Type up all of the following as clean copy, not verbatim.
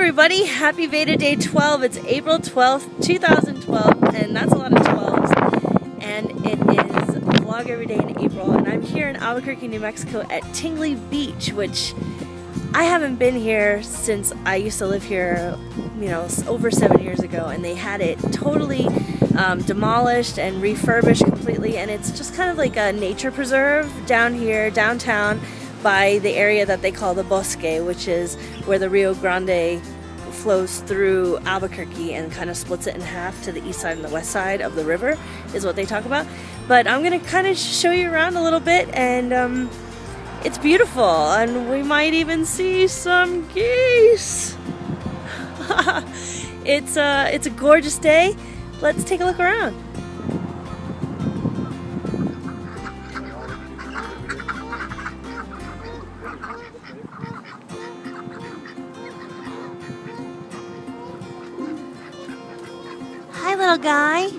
everybody, happy Veda Day 12. It's April 12th, 2012, and that's a lot of 12s. And it is Vlog Every Day in April, and I'm here in Albuquerque, New Mexico at Tingley Beach, which I haven't been here since I used to live here, you know, over 7 years ago, and they had it totally demolished and refurbished completely, and it's just kind of like a nature preserve down here, downtown, by the area that they call the Bosque, which is where the Rio Grande flows through Albuquerque and kind of splits it in half to the east side and the west side of the river, is what they talk about. But I'm going to kind of show you around a little bit, and it's beautiful, and we might even see some geese. It's a gorgeous day. Let's take a look around. Hi, little guy.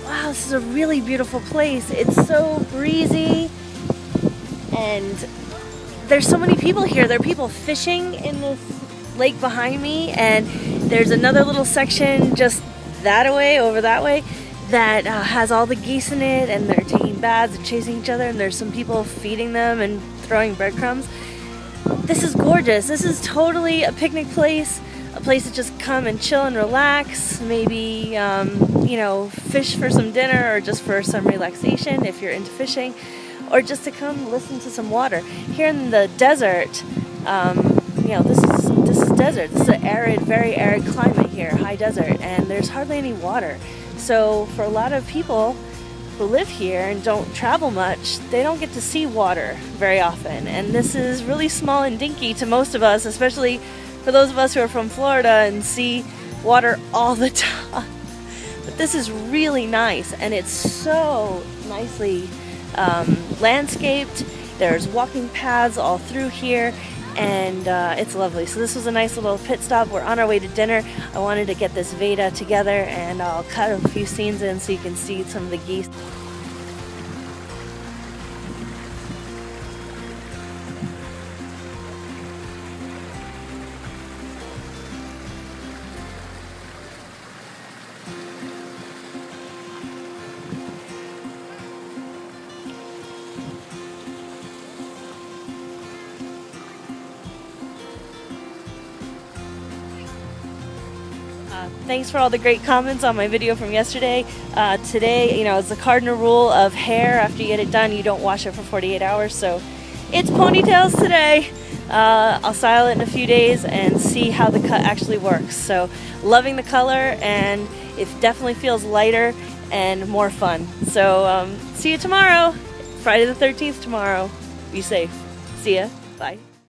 Wow, this is a really beautiful place. It's so breezy, and there's so many people here. There are people fishing in this lake behind me, and there's another little section just that way, over that way, that has all the geese in it, and they're taking baths and chasing each other, and there's some people feeding them and throwing breadcrumbs. This is gorgeous. This is totally a picnic place. A place to just come and chill and relax, maybe, you know, fish for some dinner or just for some relaxation if you're into fishing, or just to come listen to some water. Here in the desert, you know, this is desert. This is an arid, very arid climate here, high desert, and there's hardly any water. So for a lot of people who live here and don't travel much, they don't get to see water very often. And this is really small and dinky to most of us, especially for those of us who are from Florida and see water all the time. But this is really nice, and it's so nicely landscaped. There's walking paths all through here, and it's lovely. So this was a nice little pit stop. We're on our way to dinner. I wanted to get this Veda together, and I'll cut a few scenes in so you can see some of the geese. Thanks for all the great comments on my video from yesterday. Today, you know, it's the cardinal rule of hair. After you get it done, you don't wash it for 48 hours. So it's ponytails today. I'll style it in a few days and see how the cut actually works. So loving the color, and it definitely feels lighter and more fun. So see you tomorrow, Friday the 13th tomorrow. Be safe. See ya. Bye.